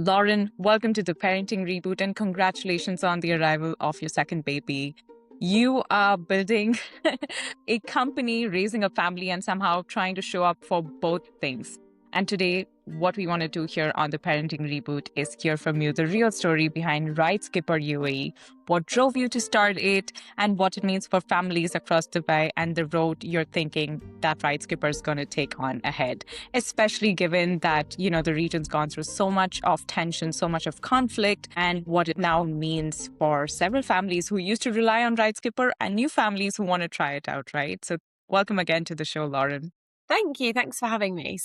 Lauren, welcome to the Parenting Reboot and congratulations on the arrival of your second baby. You are building a company, raising a family, and somehow trying to show up for both things. And today, what we want to do here on the Parenting Reboot is hear from you the real story behind RideSkipper UAE, what drove you to start it, and what it means for families across Dubai and the road you're thinking that RideSkipper is going to take on ahead, especially given that, the region's gone through so much of tension, so much of conflict, and what it now means for several families who used to rely on RideSkipper and new families who want to try it out, right? So welcome again to the show, Lauren. Thank you. Thanks for having me.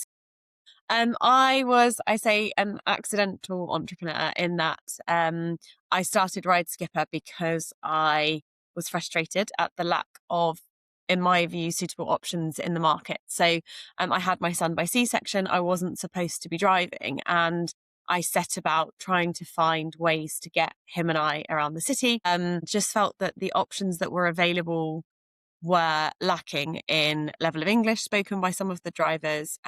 I was, I say, an accidental entrepreneur in that I started RideSkipper because I was frustrated at the lack of, in my view, suitable options in the market. So I had my son by C-section. I wasn't supposed to be driving, and I set about trying to find ways to get him and I around the city. Just felt that the options that were available were lacking in level of English spoken by some of the drivers,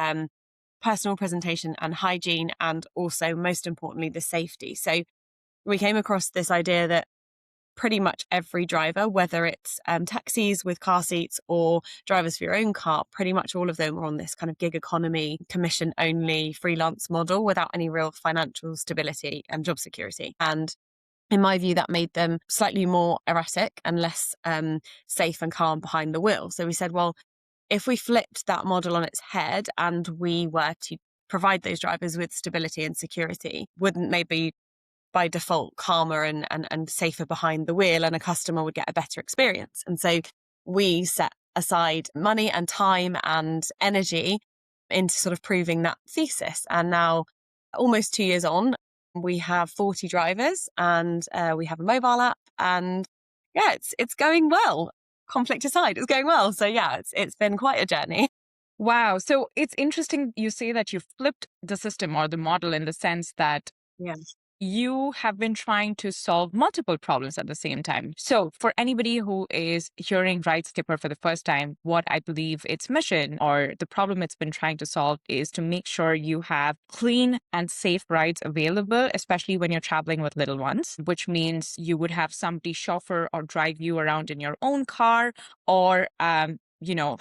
personal presentation and hygiene, and also, most importantly, the safety. So we came across this idea that pretty much every driver, whether it's taxis with car seats or drivers for your own car, pretty much all of them were on this kind of gig economy, commission only freelance model without any real financial stability and job security. And in my view, that made them slightly more erratic and less safe and calm behind the wheel. So we said, well, if we flipped that model on its head and we were to provide those drivers with stability and security, wouldn't they be by default calmer and safer behind the wheel, and a customer would get a better experience? And so we set aside money and time and energy into sort of proving that thesis. And now, almost 2 years on, we have 40 drivers and we have a mobile app, and yeah, it's going well. Conflict aside, it's going well. So yeah, it's been quite a journey. Wow. So it's interesting you say that you flipped the system or the model in the sense that Yeah. you have been trying to solve multiple problems at the same time. So for anybody who is hearing RideSkipper for the first time, what I believe its mission or the problem it's been trying to solve is to make sure you have clean and safe rides available, especially when you're traveling with little ones, which means you would have somebody chauffeur or drive you around in your own car, or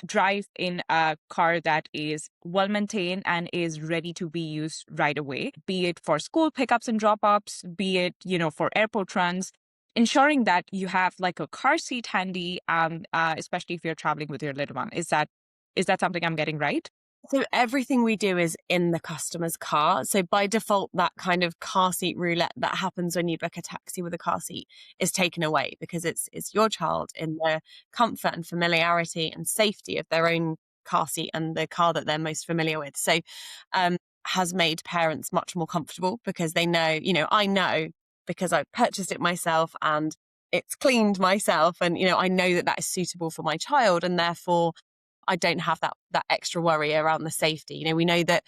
drive in a car that is well maintained and is ready to be used right away, be it for school pickups and drop offs, be it, for airport runs, ensuring that you have like a car seat handy, especially if you're traveling with your little one. Is that something I'm getting right? So everything we do is in the customer's car. So by default, that kind of car seat roulette that happens when you book a taxi with a car seat is taken away, because it's your child in the comfort and familiarity and safety of their own car seat and the car that they're most familiar with. So has made parents much more comfortable, because they know, I know because I purchased it myself and it's cleaned myself, and I know that that is suitable for my child, and therefore I don't have that extra worry around the safety. We know that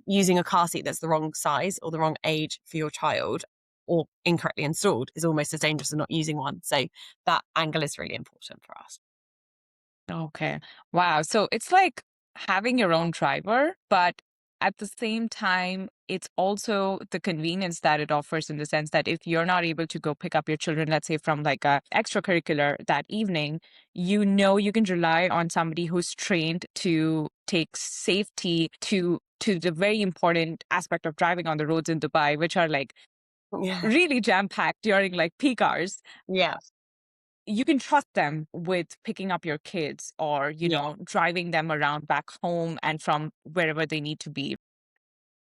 using a car seat that's the wrong size or the wrong age for your child, or incorrectly installed, is almost as dangerous as not using one. So that angle is really important for us. Okay. Wow. So it's like having your own driver, but at the same time, it's also the convenience that it offers, in the sense that if you're not able to go pick up your children, let's say from like a extracurricular that evening, you can rely on somebody who's trained to take safety to the very important aspect of driving on the roads in Dubai, which are like Yeah. really jam-packed during like peak hours. Yeah. You can trust them with picking up your kids, or, Yeah. driving them around back home and from wherever they need to be.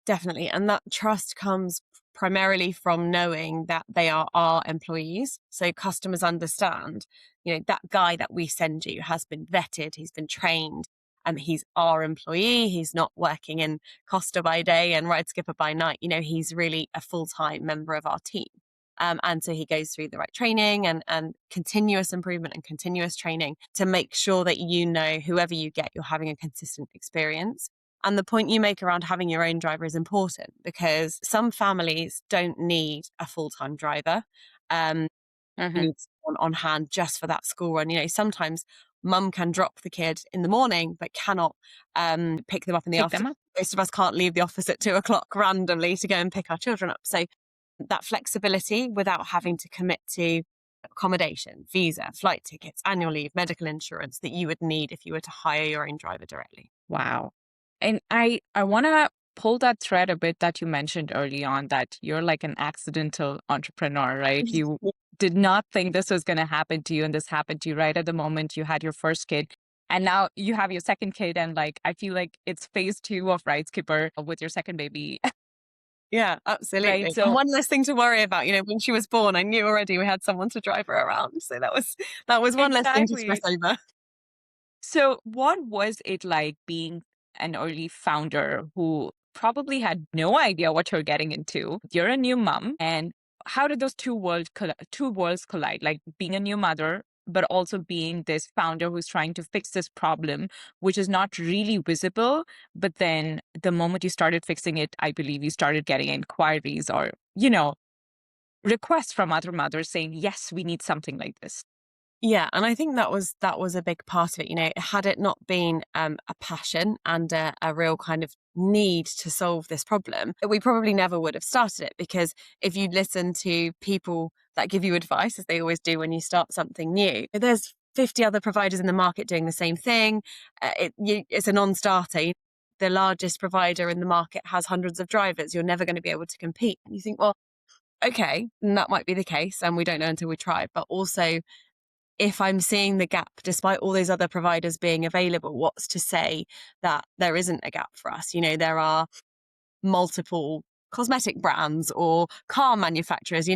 Definitely. And that trust comes primarily from knowing that they are our employees. So customers understand, that guy that we send you has been vetted, he's been trained, and he's our employee. He's not working in Costa by day and RideSkipper by night. He's really a full-time member of our team. And so he goes through the right training and continuous improvement and continuous training to make sure that, whoever you get, you're having a consistent experience. And the point you make around having your own driver is important, because some families don't need a full-time driver. Um, Hmm. Need someone on hand just for that school run. Sometimes mum can drop the kid in the morning, but cannot pick them up in the Pick afternoon. them up. Most of us can't leave the office at 2 o'clock randomly to go and pick our children up. So that flexibility without having to commit to accommodation, visa, flight tickets, annual leave, medical insurance that you would need if you were to hire your own driver directly. Wow. And I want to pull that thread a bit that you mentioned early on, that you're like an accidental entrepreneur, right? You did not think this was going to happen to you, and this happened to you right at the moment you had your first kid. And now you have your second kid, and like I feel like it's phase two of RideSkipper with your second baby, Yeah, right? absolutely. And So one less thing to worry about. When she was born, I knew already we had someone to drive her around. So that was one less thing to stress exactly. over. So, what was it like being an early founder who probably had no idea what you're getting into? You're a new mom, and how did those two worlds collide? Like being a new mother, but also being this founder who's trying to fix this problem, which is not really visible. But then, the moment you started fixing it, I believe you started getting inquiries or requests from other mothers saying, "Yes, we need something like this." Yeah, and I think that was a big part of it. Had it not been a passion and a real kind of need to solve this problem, we probably never would have started it. Because if you listen to people that give you advice, as they always do when you start something new, there's 50 other providers in the market doing the same thing. It's a non-starter. The largest provider in the market has hundreds of drivers. You're never going to be able to compete. And you think, well, okay, that might be the case, and we don't know until we try. But also, if I'm seeing the gap despite all those other providers being available, what's to say that there isn't a gap for us? There are multiple cosmetic brands or car manufacturers.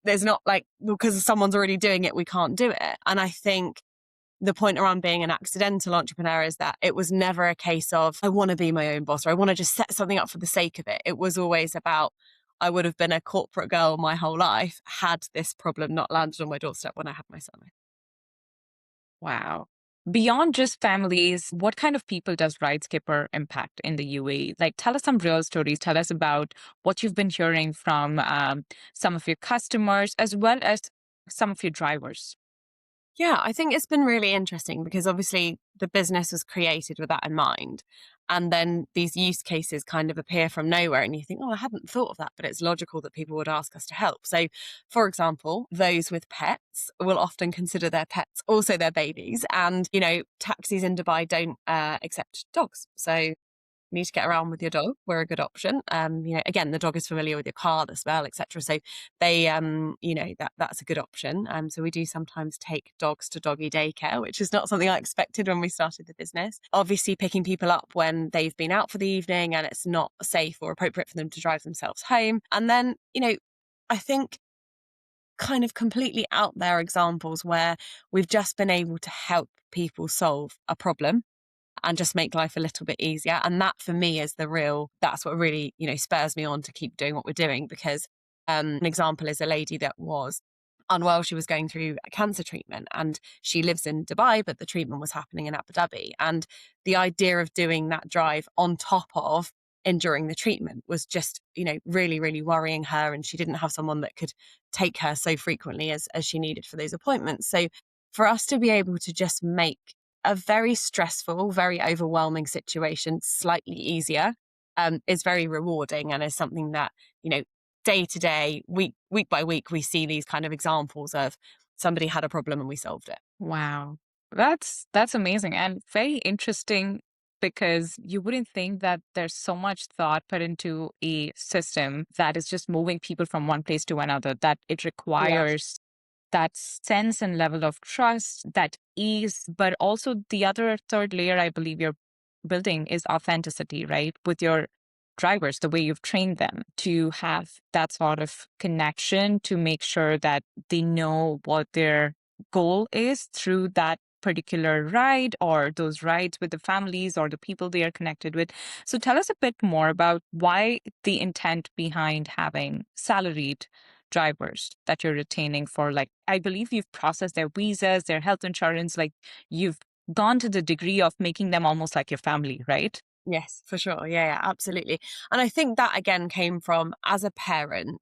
There's not like, because someone's already doing it, we can't do it. And I think the point around being an accidental entrepreneur is that it was never a case of, I want to be my own boss, or I want to just set something up for the sake of it. It was always about, I would have been a corporate girl my whole life had this problem not landed on my doorstep when I had my son. Wow. Beyond just families, what kind of people does RideSkipper impact in the UAE? Like, tell us some real stories. Tell us about what you've been hearing from some of your customers as well as some of your drivers. Yeah, I think it's been really interesting because obviously the business was created with that in mind. And then these use cases kind of appear from nowhere, and you think, oh, I hadn't thought of that, but it's logical that people would ask us to help. So, for example, those with pets will often consider their pets also their babies. And, taxis in Dubai don't accept dogs. So, need to get around with your dog, we're a good option. Again, the dog is familiar with your car, the smell, etc. So they, that's a good option. So we do sometimes take dogs to doggy daycare, which is not something I expected when we started the business. Obviously, picking people up when they've been out for the evening and it's not safe or appropriate for them to drive themselves home. And then, I think kind of completely out there examples where we've just been able to help people solve a problem and just make life a little bit easier. And that for me is that's what really, spurs me on to keep doing what we're doing. Because an example is a lady that was unwell. She was going through a cancer treatment and she lives in Dubai, but the treatment was happening in Abu Dhabi. And the idea of doing that drive on top of enduring the treatment was just, really, really worrying her. And she didn't have someone that could take her so frequently as she needed for those appointments. So for us to be able to just make a very stressful, very overwhelming situation slightly easier is very rewarding, and is something that, day to day, week by week, we see these kind of examples of somebody had a problem and we solved it. Wow. That's amazing and very interesting, because you wouldn't think that there's so much thought put into a system that is just moving people from one place to another, that it Yeah. requires that sense and level of trust, that ease, but also the other third layer I believe you're building is authenticity, right? With your drivers, the way you've trained them to have that sort of connection, to make sure that they know what their goal is through that particular ride or those rides with the families or the people they are connected with. So tell us a bit more about why the intent behind having salaried drivers that you're retaining for, like, I believe you've processed their visas, their health insurance, like you've gone to the degree of making them almost like your family, right? Yes, for sure. Yeah, yeah, absolutely. And I think that again came from, as a parent,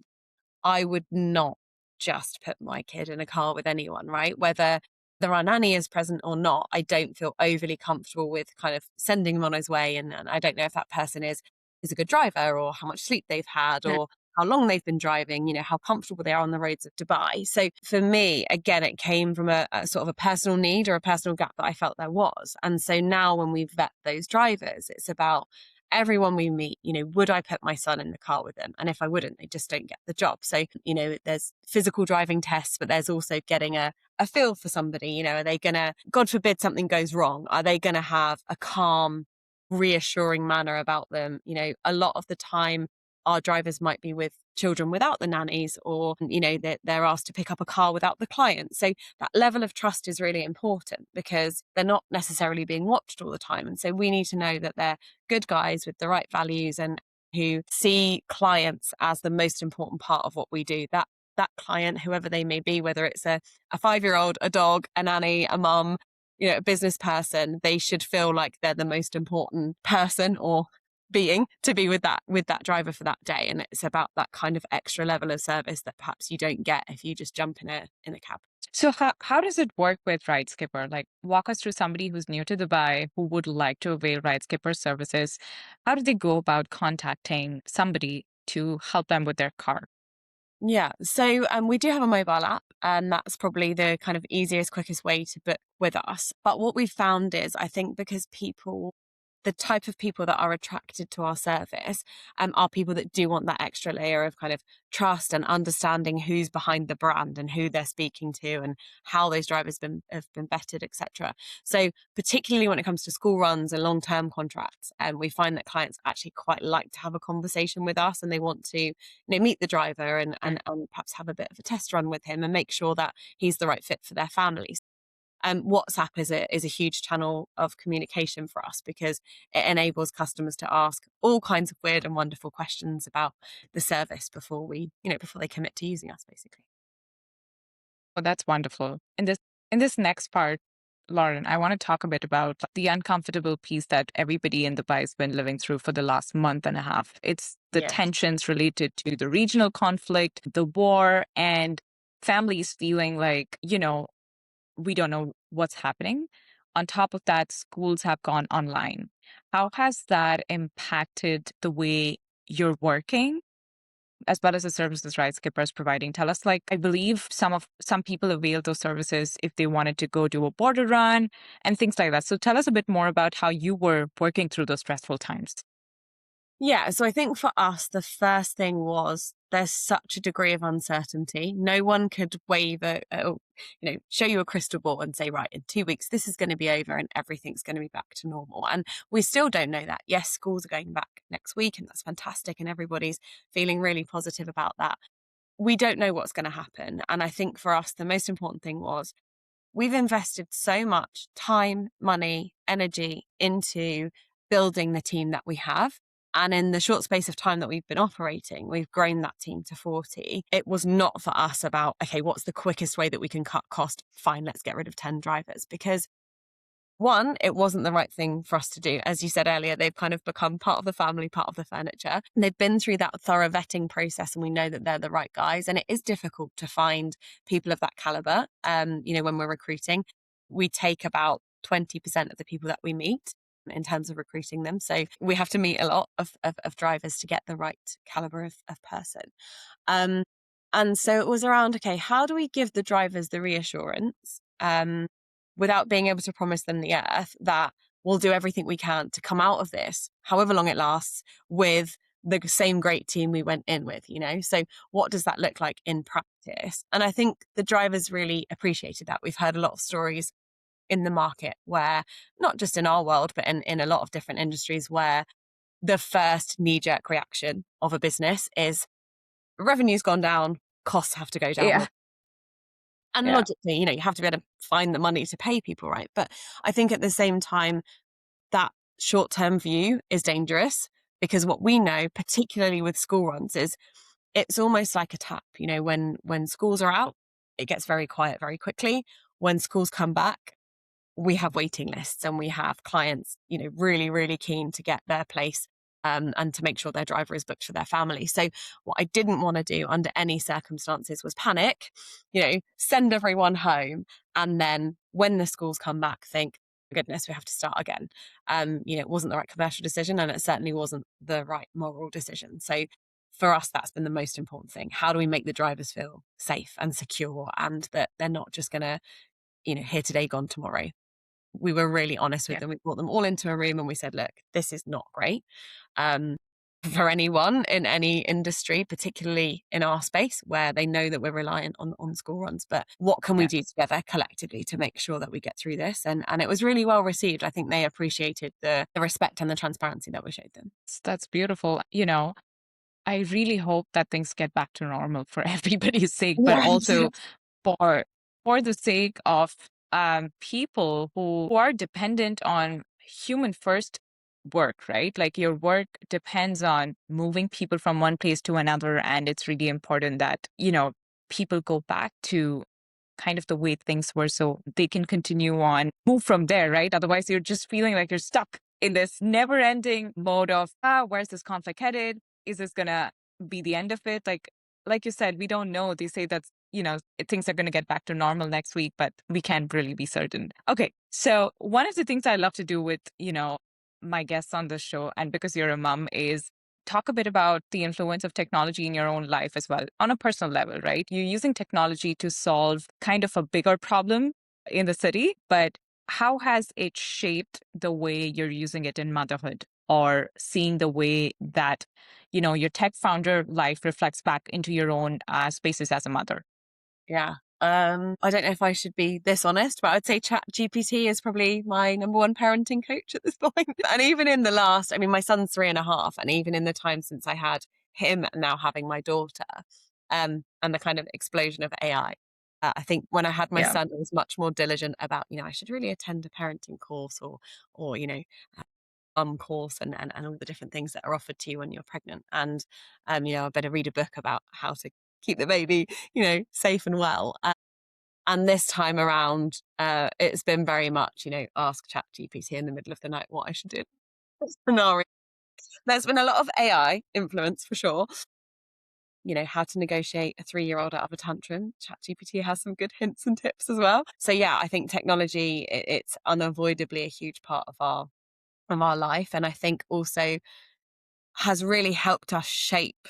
I would not just put my kid in a car with anyone, right? Whether whether our nanny is present or not, I don't feel overly comfortable with kind of sending him on his way. And I don't know if that person is a good driver, or how much sleep they've had, Yeah. or how long they've been driving, how comfortable they are on the roads of Dubai. So for me, again, it came from a sort of a personal need or a personal gap that I felt there was. And so now when we vet those drivers, it's about everyone we meet, would I put my son in the car with them? And if I wouldn't, they just don't get the job. So, there's physical driving tests, but there's also getting a feel for somebody. Are they going to, God forbid something goes wrong, are they going to have a calm, reassuring manner about them? A lot of the time, our drivers might be with children without the nannies, or, they're asked to pick up a car without the client. So that level of trust is really important because they're not necessarily being watched all the time. And so we need to know that they're good guys with the right values and who see clients as the most important part of what we do. That client, whoever they may be, whether it's a 5-year-old, a dog, a nanny, a mum, a business person, they should feel like they're the most important person or being to be with that driver for that day. And it's about that kind of extra level of service that perhaps you don't get if you just jump in a cab. So how does it work with RideSkipper? Like, walk us through somebody who's new to Dubai who would like to avail RideSkipper services. How do they go about contacting somebody to help them with their car? Yeah. So we do have a mobile app, and that's probably the kind of easiest, quickest way to book with us. But what we've found is, I think because the type of people that are attracted to our service are people that do want that extra layer of kind of trust and understanding who's behind the brand and who they're speaking to and how those drivers have been vetted, etc. So particularly when it comes to school runs and long-term contracts, we find that clients actually quite like to have a conversation with us, and they want to meet the driver and perhaps have a bit of a test run with him and make sure that he's the right fit for their families. WhatsApp is a huge channel of communication for us because it enables customers to ask all kinds of weird and wonderful questions about the service before they commit to using us, basically. Well, that's wonderful. In this next part, Lauren, I want to talk a bit about the uncomfortable piece that everybody in Dubai has been living through for the last month and a half. It's the Yes. tensions related to the regional conflict, the war, and families feeling like, we don't know what's happening. On top of that, schools have gone online. How has that impacted the way you're working, as well as the services RideSkipper is providing? Tell us, like, I believe some people avail those services if they wanted to go do a border run and things like that. So tell us a bit more about how you were working through those stressful times. Yeah, so I think for us, the first thing was there's such a degree of uncertainty. No one could show you a crystal ball and say, right, in 2 weeks, this is going to be over and everything's going to be back to normal. And we still don't know that. Yes, schools are going back next week, and that's fantastic. And everybody's feeling really positive about that. We don't know what's going to happen. And I think for us, the most important thing was we've invested so much time, money, energy into building the team that we have. And in the short space of time that we've been operating, we've grown that team to 40. It was not for us about, okay, what's the quickest way that we can cut cost? Fine, let's get rid of 10 drivers. Because one, it wasn't the right thing for us to do. As you said earlier, they've kind of become part of the family, part of the furniture. And they've been through that thorough vetting process, and we know that they're the right guys. And it is difficult to find people of that caliber. When we're recruiting, we take about 20% of the people that we meet in terms of recruiting them. So we have to meet a lot of drivers to get the right caliber of person. Um, and so it was around, okay, how do we give the drivers the reassurance without being able to promise them the earth that we'll do everything we can to come out of this, however long it lasts, with the same great team we went in with, So what does that look like in practice? And I think the drivers really appreciated that. We've heard a lot of stories in the market where, not just in our world, but in a lot of different industries, where the first knee-jerk reaction of a business is revenue's gone down, costs have to go down Yeah. with. And Yeah. logically, you have to be able to find the money to pay people, right? But I think at the same time, that short-term view is dangerous, because what we know, particularly with school runs, is it's almost like a tap. When schools are out, it gets very quiet very quickly. When schools come back, we have waiting lists, and we have clients, really, really keen to get their place and to make sure their driver is booked for their family. So what I didn't want to do under any circumstances was panic, send everyone home and then when the schools come back, think, goodness, we have to start again. It wasn't the right commercial decision, and it certainly wasn't the right moral decision. So for us, that's been the most important thing. How do we make the drivers feel safe and secure, and that they're not just going to, here today, gone tomorrow? We were really honest with Yeah. them. We brought them all into a room and we said, look, this is not great. Um, for anyone in any industry, particularly in our space where they know that we're reliant on school runs. But what can we Yeah. do together collectively to make sure that we get through this? And it was really well received. I think they appreciated the respect and the transparency that we showed them. That's beautiful. I really hope that things get back to normal for everybody's sake, but Yeah. also for for the sake of people who are dependent on human first work, right? Like your work depends on moving people from one place to another, and it's really important that people go back to kind of the way things were so they can continue on, move from there, right? Otherwise, you're just feeling like you're stuck in this never ending mode of, where's this conflict headed? Is this going to be the end of it? Like you said, we don't know. They say that, things are going to get back to normal next week, but we can't really be certain. Okay. So one of the things I love to do with, my guests on this show, and because you're a mom, is talk a bit about the influence of technology in your own life as well on a personal level, right? You're using technology to solve kind of a bigger problem in the city, but how has it shaped the way you're using it in motherhood, or seeing the way that, your tech founder life reflects back into your own spaces as a mother? Yeah. I don't know if I should be this honest, but I'd say ChatGPT is probably my number one parenting coach at this point. And even in the last, I mean, my son's 3.5, and even in the time since I had him and now having my daughter, and the kind of explosion of AI. I think when I had my Yeah. son, I was much more diligent about, I should really attend a parenting course or course and all the different things that are offered to you when you're pregnant. And, I better read a book about how to keep the baby, safe and well. And this time around, it's been very much, ask ChatGPT in the middle of the night what I should do. Scenario. There's been a lot of AI influence for sure. How to negotiate a 3-year-old out of a tantrum. ChatGPT has some good hints and tips as well. So yeah, I think technology, it's unavoidably a huge part of our life, and I think also has really helped us shape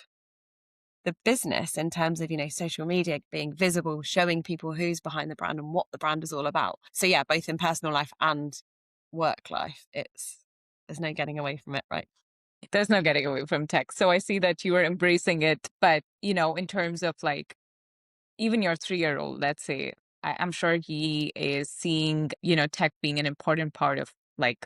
the business in terms of, social media being visible, showing people who's behind the brand and what the brand is all about. So yeah, both in personal life and work life, there's no getting away from it, right? There's no getting away from tech. So I see that you are embracing it, but, in terms of like even your 3-year-old, let's say, I'm sure he is seeing, tech being an important part of like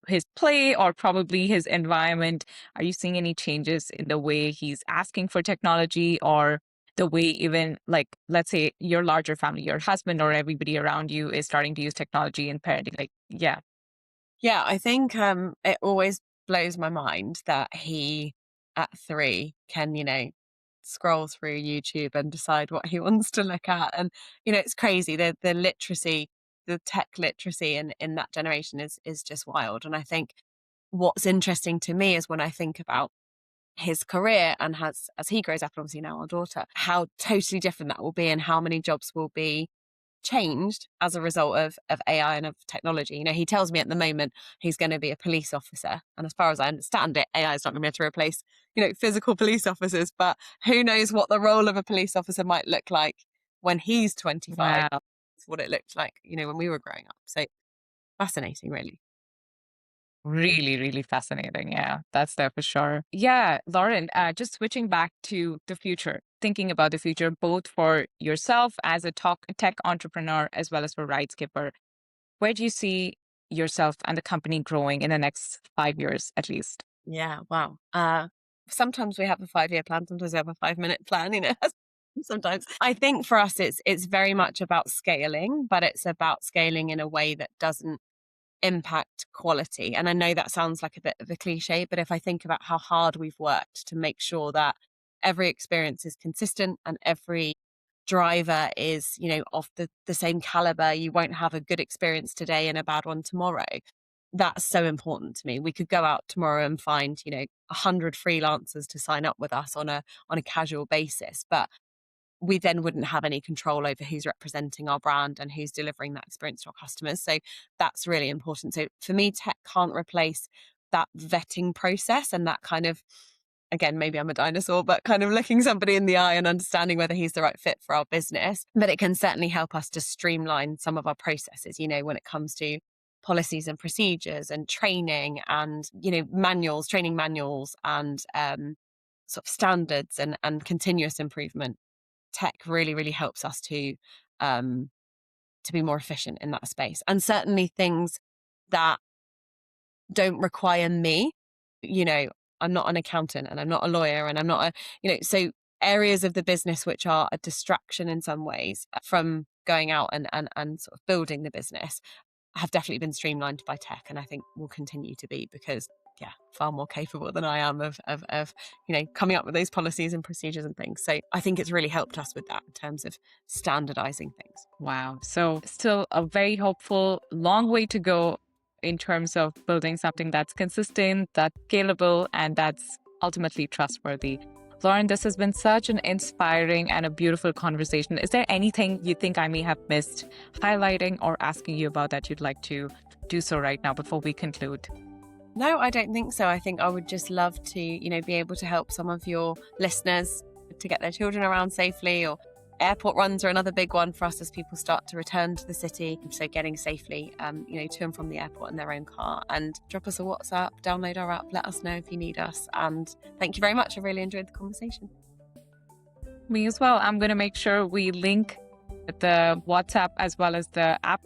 his play or probably his environment. Are you seeing any changes in the way he's asking for technology, or the way even like, let's say your larger family, your husband or everybody around you is starting to use technology in parenting? Like, yeah, Yeah, I think it always blows my mind that he at 3 can, scroll through YouTube and decide what he wants to look at. And, it's crazy. The literacy, the tech literacy in that generation is just wild. And I think what's interesting to me is when I think about his career and has as he grows up, and obviously now our daughter, how totally different that will be and how many jobs will be changed as a result of AI and of technology. He tells me at the moment he's going to be a police officer. And as far as I understand it, AI is not going to be able to replace, physical police officers. But who knows what the role of a police officer might look like when he's 25, wow. what it looked like, when we were growing up. So fascinating, really. Really, really fascinating. Yeah, that's there for sure. Yeah, Lauren, just switching back to the future, thinking about the future, both for yourself as a tech entrepreneur as well as for RideSkipper, where do you see yourself and the company growing in the next 5 years at least? Yeah, wow. Sometimes we have a 5-year plan, sometimes we have a 5-minute plan, Sometimes I think for us it's very much about scaling, but it's about scaling in a way that doesn't impact quality. And I know that sounds like a bit of a cliche, but if I think about how hard we've worked to make sure that every experience is consistent and every driver is, of the same caliber, you won't have a good experience today and a bad one tomorrow. That's so important to me. We could go out tomorrow and find, 100 freelancers to sign up with us on a casual basis, but we then wouldn't have any control over who's representing our brand and who's delivering that experience to our customers. So that's really important. So for me, tech can't replace that vetting process and that kind of, again, maybe I'm a dinosaur, but kind of looking somebody in the eye and understanding whether he's the right fit for our business. But it can certainly help us to streamline some of our processes, when it comes to policies and procedures and training and, training manuals and sort of standards and continuous improvement. Tech really, really helps us to be more efficient in that space. And certainly things that don't require me, I'm not an accountant and I'm not a lawyer and I'm not so areas of the business which are a distraction in some ways from going out and sort of building the business have definitely been streamlined by tech, and I think will continue to be, because far more capable than I am of coming up with those policies and procedures and things. So I think it's really helped us with that in terms of standardizing things. Wow. So still a very hopeful, long way to go in terms of building something that's consistent, that's scalable, and that's ultimately trustworthy. Lauren, this has been such an inspiring and a beautiful conversation. Is there anything you think I may have missed highlighting or asking you about that you'd like to do so right now before we conclude? No, I don't think so. I think I would just love to, be able to help some of your listeners to get their children around safely, or airport runs are another big one for us as people start to return to the city. So getting safely, to and from the airport in their own car. And drop us a WhatsApp, download our app, let us know if you need us. And thank you very much. I really enjoyed the conversation. Me as well. I'm going to make sure we link the WhatsApp as well as the app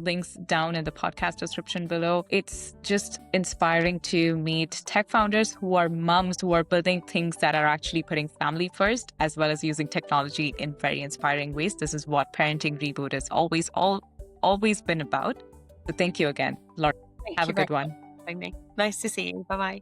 links down in the podcast description below. It's just inspiring to meet tech founders who are moms, who are building things that are actually putting family first, as well as using technology in very inspiring ways. This is what Parenting Reboot has always been about. So thank you again, Lauren. Have a good one. Nice to see you. Bye-bye.